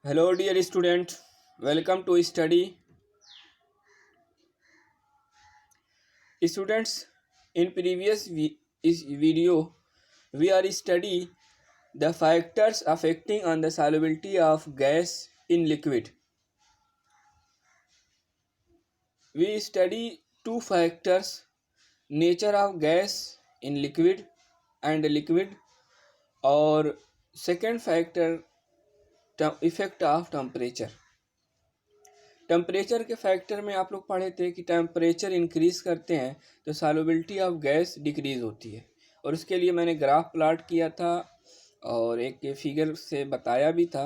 Hello, dear student. Welcome to study. Students, in previous video, we are study the factors affecting on the solubility of gas in liquid. We study two factors: nature of gas in liquid and liquid, or second factor, effect of temperature. Temperature के factor में आप लोग पढ़े थे कि temperature increase करते हैं तो सॉल्युबिलिटी ऑफ गैस डिक्रीज़ होती है, और उसके लिए मैंने ग्राफ प्लॉट किया था और एक फिगर से बताया भी था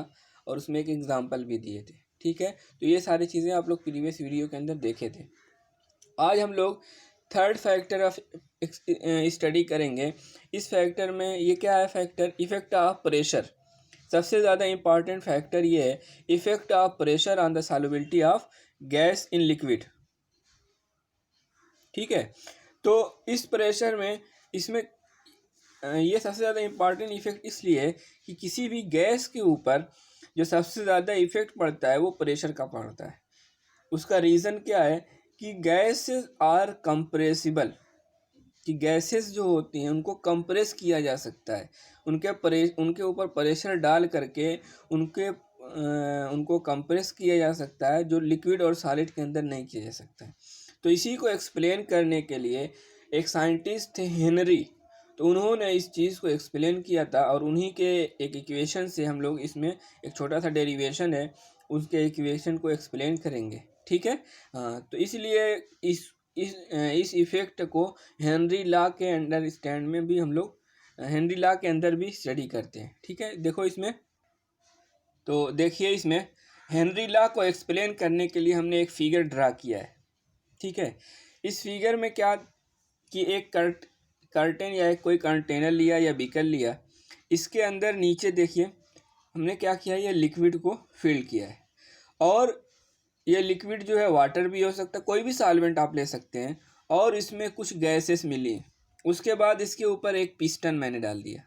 और उसमें एक एग्जांपल भी दिए थे। ठीक है, तो ये सारी चीज़ें आप लोग प्रीवियस वीडियो के अंदर देखे थे। आज हम लोग थर्ड फैक्टर ऑफ स्टडी करेंगे। इस फैक्टर में ये क्या है फैक्टर? Effect of pressure. सबसे ज़्यादा इम्पॉर्टेंट फैक्टर ये है effect of pressure on the solubility of gas in liquid. ठीक है, तो इस प्रेशर में इसमें ये सबसे ज़्यादा इम्पॉर्टेंट इफेक्ट इसलिए है कि किसी भी गैस के ऊपर जो सबसे ज़्यादा इफेक्ट पड़ता है वो प्रेशर का पड़ता है। उसका रीज़न क्या है कि गैसेस आर कंप्रेसिबल, कि गैसेस जो होती हैं उनको कंप्रेस किया जा सकता है, उनके ऊपर प्रेशर डाल करके उनको कंप्रेस किया जा सकता है, जो लिक्विड और सॉलिड के अंदर नहीं किया जा सकता है। तो इसी को एक्सप्लेन करने के लिए एक साइंटिस्ट थे हेनरी, तो उन्होंने इस चीज़ को एक्सप्लेन किया था और उन्हीं के एक इक्वेशन से हम लोग इसमें एक छोटा सा डेरिवेशन है उसके इक्वेशन को एक्सप्लेन करेंगे। ठीक है, तो इसलिए इस इफेक्ट को हेनरी लॉ के अंडरस्टैंड में भी हम लोग हेनरी लॉ के अंदर भी स्टडी करते हैं। ठीक है, देखो इसमें, तो देखिए इसमें हेनरी लॉ को एक्सप्लेन करने के लिए हमने एक फिगर ड्रा किया है। ठीक है, इस फिगर में क्या कि एक कर्टेन या कोई कंटेनर लिया या बीकर लिया, इसके अंदर नीचे देखिए हमने क्या किया, ये लिक्विड को फिल किया है, और ये लिक्विड जो है वाटर भी हो सकता है, कोई भी सॉल्वेंट आप ले सकते हैं, और इसमें कुछ गैसेस मिली। उसके बाद इसके ऊपर एक पिस्टन मैंने डाल दिया,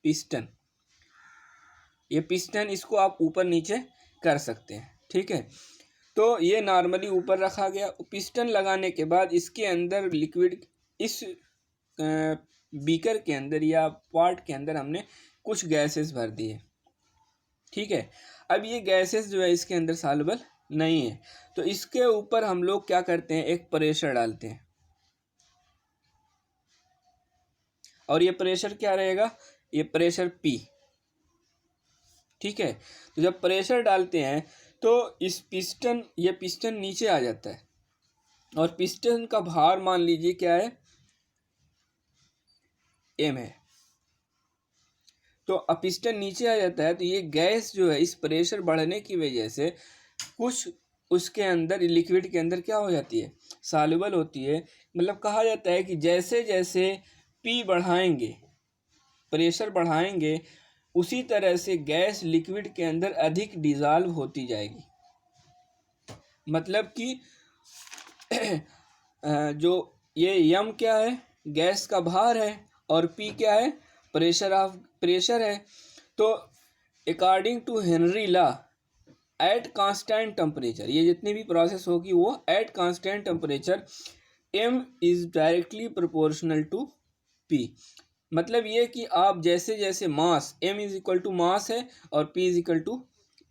पिस्टन, ये पिस्टन इसको आप ऊपर नीचे कर सकते हैं। ठीक है, तो ये नॉर्मली ऊपर रखा गया। पिस्टन लगाने के बाद इसके अंदर लिक्विड इस बीकर के अंदर या पॉट के अंदर हमने कुछ गैसेस भर दिए। ठीक है, अब ये गैसेस जो है इसके अंदर सॉल्युबल नहीं है, तो इसके ऊपर हम लोग क्या करते हैं, एक प्रेशर डालते हैं, और ये प्रेशर क्या रहेगा, ये प्रेशर P। ठीक है, तो जब प्रेशर डालते हैं तो ये पिस्टन नीचे आ जाता है, और पिस्टन का भार मान लीजिए क्या है, M है। तो अब पिस्टन नीचे आ जाता है तो ये गैस जो है इस प्रेशर बढ़ने की वजह से कुछ उसके अंदर लिक्विड के अंदर क्या हो जाती है, सॉल्युबल होती है। मतलब कहा जाता है कि जैसे जैसे P बढ़ाएंगे, प्रेशर बढ़ाएंगे, उसी तरह से गैस लिक्विड के अंदर अधिक डिज़ोल्व होती जाएगी। मतलब कि जो ये यम क्या है, गैस का भार है, और P क्या है, प्रेशर है। तो according to Henry law at constant temperature, ये जितनी भी प्रोसेस होगी वो at constant temperature M is directly proportional to P। मतलब ये कि आप जैसे जैसे mass, M is equal to mass है और P is equal to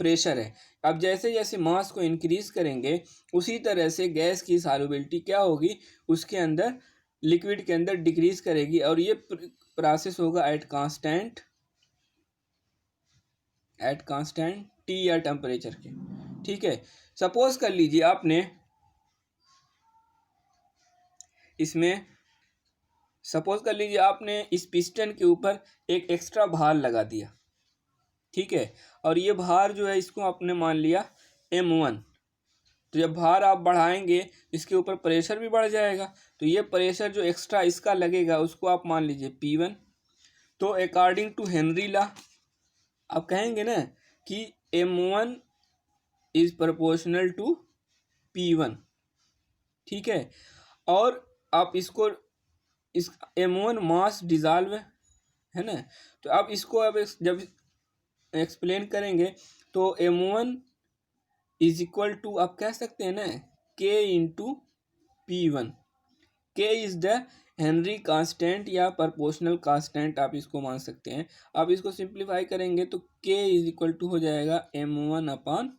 pressure है, अब जैसे जैसे मास को इंक्रीज करेंगे उसी तरह से गैस की सॉल्युबिलिटी क्या होगी, उसके अंदर लिक्विड के अंदर डिक्रीज करेगी, और ये प्रोसेस होगा एट कांस्टेंट T या टेम्परेचर के। ठीक है, सपोज कर लीजिए आपने इस पिस्टन के ऊपर एक एक्स्ट्रा भार लगा दिया। ठीक है, और ये भार जो है इसको आपने मान लिया M1। तो जब भार आप बढ़ाएंगे इसके ऊपर प्रेशर भी बढ़ जाएगा, तो ये प्रेशर जो एक्स्ट्रा इसका लगेगा उसको आप मान लीजिए P1। तो अकॉर्डिंग टू हेनरी लॉ आप कहेंगे ना कि M1 is proportional to P1। ठीक है, और आप इसको M1 मास डिजॉल्व है ना, तो अब इसको जब एक्सप्लेन करेंगे तो m1 इज इक्वल टू आप कह सकते हैं ना k into P1। k is the Henry constant या प्रोपोर्शनल कांस्टेंट आप इसको मान सकते हैं। आप इसको सिंप्लीफाई करेंगे तो k इज इक्वल टू हो जाएगा m1 अपॉन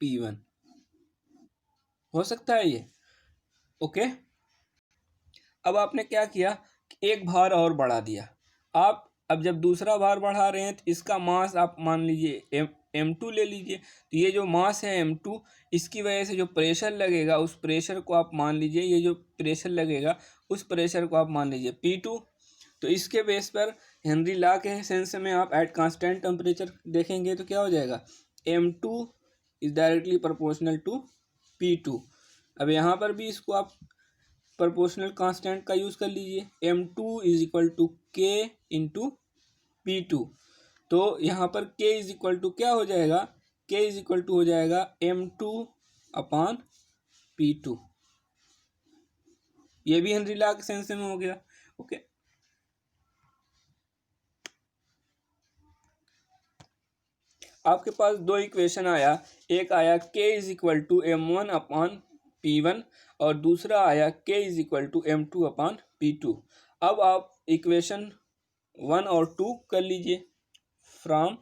P1। हो सकता है ये। ओके, अब आपने क्या किया, एक भार और बढ़ा दिया। आप अब जब दूसरा भार बढ़ा रहे हैं तो इसका मास आप मान लीजिए m2 ले लीजिए। तो ये जो मास है m2, इसकी वजह से जो प्रेशर लगेगा उस प्रेशर को आप मान लीजिए, ये जो प्रेशर लगेगा उस प्रेशर को आप मान लीजिए P2। तो इसके बेस पर हेनरी लॉ के सेंस में आप एट कांस्टेंट टेम्परेचर देखेंगे तो क्या हो जाएगा, m2 is directly proportional to P2। अब यहाँ पर भी इसको आप प्रोपोर्शनल कांस्टेंट का यूज़ कर लीजिए, m2 is equal to k into P2। तो यहाँ पर k इज इक्वल टू क्या हो जाएगा, k इज इक्वल टू हो जाएगा m2 अपॉन P2। ये भी हेनरी लॉ के सेंस में हो गया। ओके, आपके पास दो इक्वेशन आया, एक आया k is equal to m1 upon P1 और दूसरा आया k is equal to m2 upon P2। अब आप इक्वेशन 1 और 2 कर लीजिए। फ्रॉम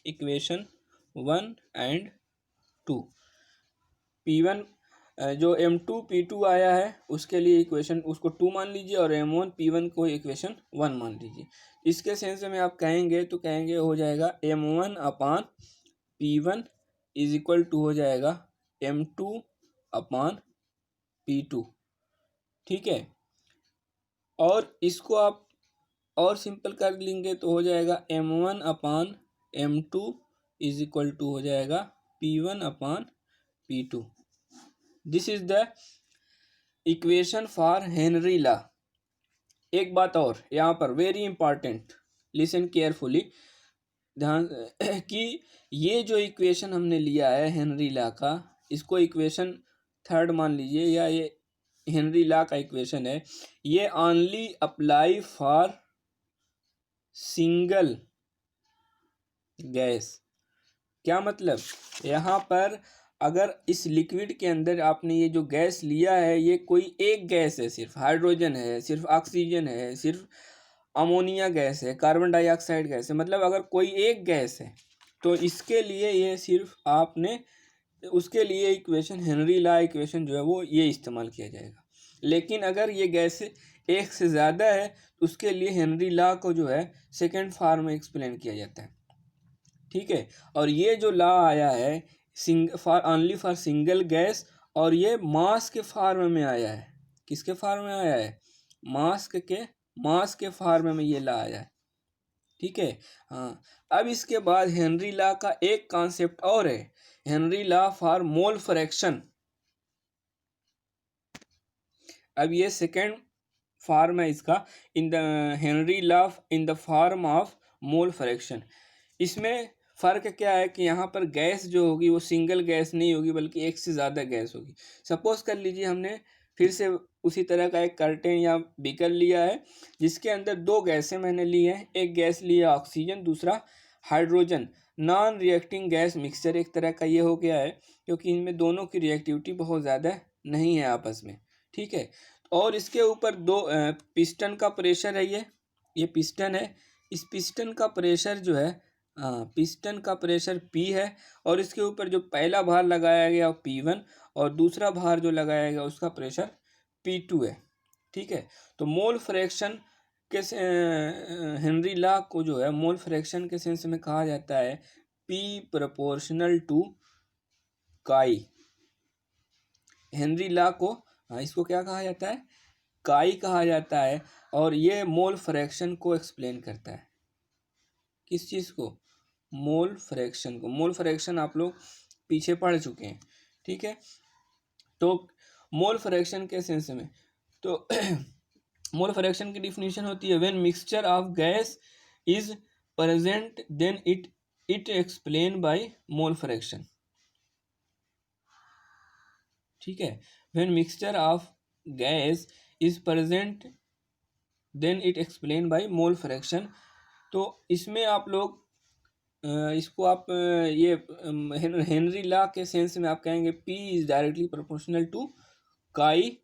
इक्वेशन 1 एंड 2, P1 जो m2 P2 आया है उसके लिए इक्वेशन उसको 2 मान लीजिए और m1 P1 को इक्वेशन 1 मान लीजिए। इसके सेंस में आप कहेंगे तो कहेंगे हो जाएगा m1 upon P1 is equal to हो जाएगा m2 अपान P2। ठीक है, और इसको आप और सिंपल कर लेंगे तो हो जाएगा m1 upon m2 is equal to हो जाएगा P1 upon P2। This is the equation for Henry law. एक बात और यहाँ पर वेरी इंपॉर्टेंट, लिसन केयरफुली, ध्यान कि ये जो इक्वेशन हमने लिया है हेनरी लॉ का, इसको इक्वेशन 3 मान लीजिए या ये हेनरी लॉ का इक्वेशन है, ये only apply for single gas. क्या मतलब, यहाँ पर अगर इस लिक्विड के अंदर आपने ये जो गैस लिया है ये कोई एक गैस है, सिर्फ हाइड्रोजन है, सिर्फ ऑक्सीजन है, सिर्फ अमोनिया गैस है, कार्बन डाइऑक्साइड गैस है, मतलब अगर कोई एक गैस है तो इसके लिए ये सिर्फ आपने उसके लिए इक्वेशन हेनरी लॉ इक्वेशन जो है वो ये इस्तेमाल किया जाएगा। लेकिन अगर ये गैस एक से ज़्यादा है तो उसके लिए हेनरी लॉ को जो है सेकेंड फॉर्म में एक्सप्लेन किया जाता है। ठीक है, और ये जो लॉ आया है for only for single gas, और ये मास के फॉर्म में आया है। किसके फॉर्म में आया है, मास के फॉर्म में ये लॉ आया है। ठीक है, हाँ। अब इसके बाद हेनरी लॉ का एक कॉन्सेप्ट और है, Henry law for mole fraction. अब ये सेकेंड फॉर्म है इसका, in the Henry law in the form of mole fraction. इसमें फ़र्क क्या है कि यहाँ पर गैस जो होगी वो सिंगल गैस नहीं होगी बल्कि एक से ज़्यादा गैस होगी। सपोज कर लीजिए हमने फिर से उसी तरह का एक कर्टेन या बीकर लिया है जिसके अंदर दो गैसें मैंने ली हैं, एक गैस लिया ऑक्सीजन, दूसरा hydrogen. Non reacting gas mixture एक तरह का ये हो गया है क्योंकि इनमें दोनों की रिएक्टिविटी बहुत ज़्यादा नहीं है आपस में। ठीक है, और इसके ऊपर दो पिस्टन का प्रेशर है, ये पिस्टन है। इस पिस्टन का प्रेशर जो है, पिस्टन का प्रेशर P है और इसके ऊपर जो पहला भार लगाया गया P1 और दूसरा भार जो लगाया गया उसका प्रेशर P2 है। ठीक है, तो मोल फ्रैक्शन के हेनरी लॉ को जो है मोल फ्रैक्शन के सेंस में कहा जाता है P प्रोपोर्शनल टू काई। हेनरी लॉ को इसको क्या कहा जाता है, काई कहा जाता है, और ये मोल फ्रैक्शन को एक्सप्लेन करता है। किस चीज़ को, मोल फ्रैक्शन को। मोल फ्रैक्शन आप लोग पीछे पढ़ चुके हैं। ठीक है, तो मोल फ्रैक्शन के सेंस में तो मोल फ्रैक्शन की डिफिनीशन होती है when mixture of gas is present then it explain by mole fraction. ठीक है, when mixture of gas is present then it explain by mole fraction. तो इसमें आप लोग इसको आप ये हेनरी लॉ के सेंस में आप कहेंगे P is directly proportional to chi,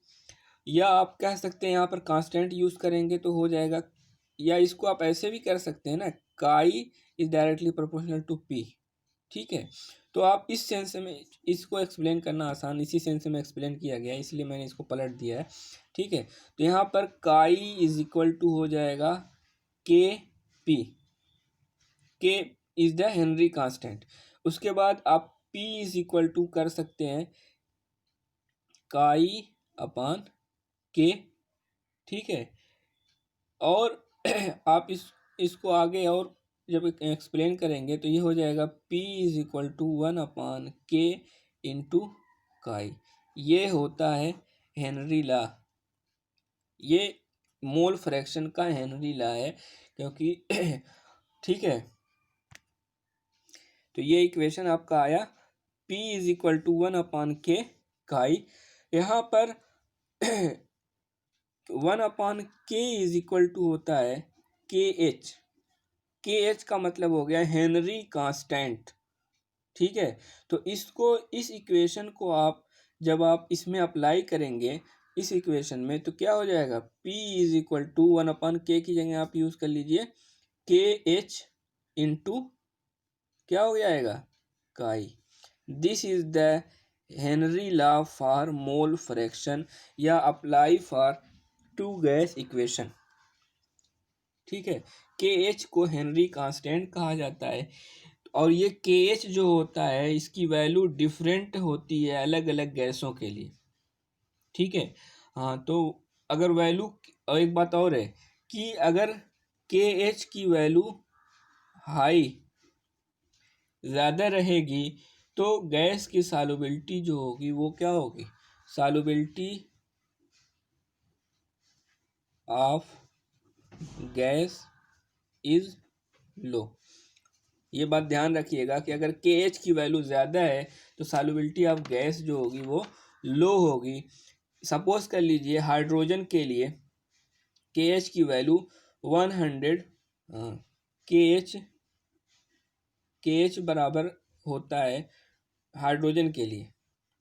या आप कह सकते हैं यहाँ पर कांस्टेंट यूज करेंगे तो हो जाएगा, या इसको आप ऐसे भी कर सकते हैं ना, chi is directly proportional to P। ठीक है, तो आप इस सेंस में इसको एक्सप्लेन करना आसान, इसी सेंस में एक्सप्लेन किया गया है, इसलिए मैंने इसको पलट दिया है। ठीक है, तो यहाँ पर काई इज इक्वल टू हो जाएगा Kp, के इज द हेनरी कांस्टेंट। उसके बाद आप P इज इक्वल टू कर सकते हैं काई अपान के। ठीक है, और आप इसको आगे और जब एक्सप्लेन करेंगे तो ये हो जाएगा P is equal to 1/K into chi. ये होता है हेनरी लॉ, ये मोल फ्रैक्शन का हेनरी लॉ है, क्योंकि ठीक है, तो ये इक्वेशन आपका आया P is equal to 1/K काई। यहाँ पर 1/K इज इक्वल टू होता है KH। KH का मतलब हो गया हेनरी कांस्टेंट। ठीक है, तो इसको, इस इक्वेशन को आप जब आप इसमें अप्लाई करेंगे इस इक्वेशन में, तो क्या हो जाएगा, P is equal to 1/K की जगह आप यूज कर लीजिए KH इंटू क्या हो जाएगा, काई। This is the Henry law for mole fraction, या apply for two gas equation. ठीक है, KH को हेनरी कांस्टेंट कहा जाता है, और ये KH जो होता है इसकी वैल्यू डिफरेंट होती है अलग अलग गैसों के लिए। ठीक है, हाँ, तो अगर वैल्यू, और एक बात और है कि अगर KH की वैल्यू हाई ज़्यादा रहेगी तो गैस की सॉल्युबिलिटी जो होगी वो क्या होगी, solubility of gas is low. ये बात ध्यान रखिएगा कि अगर KH की वैल्यू ज़्यादा है तो सॉल्युबिलिटी ऑफ गैस जो होगी वो लो होगी। सपोज कर लीजिए हाइड्रोजन के लिए KH की वैल्यू 100, KH बराबर होता है हाइड्रोजन के लिए,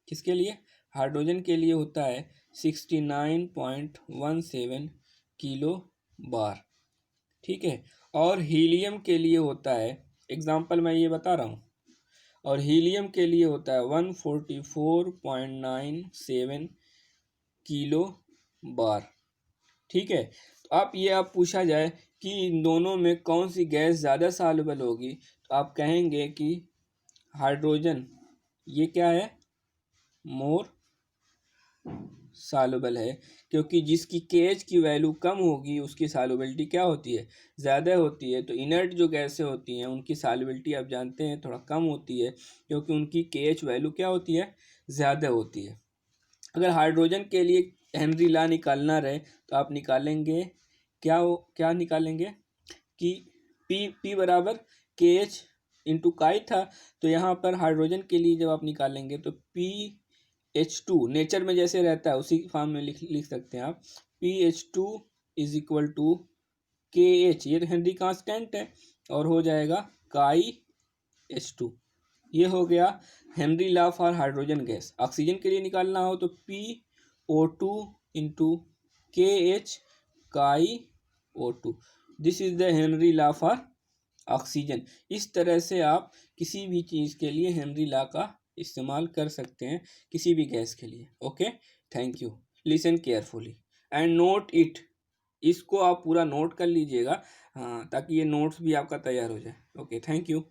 किसके लिए, हाइड्रोजन के लिए होता है 69.17 किलो बार। ठीक है, और हीलियम के लिए होता है, एग्जाम्पल मैं ये बता रहा हूँ, और हीलियम के लिए होता है 144.97 किलो बार। ठीक है, तो आप पूछा जाए कि इन दोनों में कौन सी गैस ज़्यादा सॉल्युबल होगी, तो आप कहेंगे कि हाइड्रोजन ये क्या है, मोर सॉल्युबल है, क्योंकि जिसकी KH की वैल्यू कम होगी उसकी सॉल्युबिलिटी क्या होती है, ज़्यादा होती है। तो इनर्ट जो गैसें होती हैं उनकी सॉल्युबिलिटी आप जानते हैं थोड़ा कम होती है, क्योंकि उनकी KH वैल्यू क्या होती है, ज़्यादा होती है। अगर हाइड्रोजन के लिए हेनरी लॉ निकालना रहे तो आप निकालेंगे क्या निकालेंगे कि P बराबर KH इंटू काई था, तो यहाँ पर हाइड्रोजन के लिए जब आप निकालेंगे तो PH2 नेचर में जैसे रहता है उसी फॉर्म में लिख सकते हैं आप, PH2 is equal to KH, ये हेनरी कांस्टेंट है, और हो जाएगा काई H2। ये हो गया Henry law for hydrogen gas. Oxygen के लिए निकालना हो तो PO2 इंटू KH काई O2। This is the Henry law for oxygen. इस तरह से आप किसी भी चीज़ के लिए हेनरी लॉ का इस्तेमाल कर सकते हैं, किसी भी गैस के लिए। Okay, thank you, listen carefully and note it. इसको आप पूरा नोट कर लीजिएगा, हाँ, ताकि ये नोट्स भी आपका तैयार हो जाए। Okay, thank you.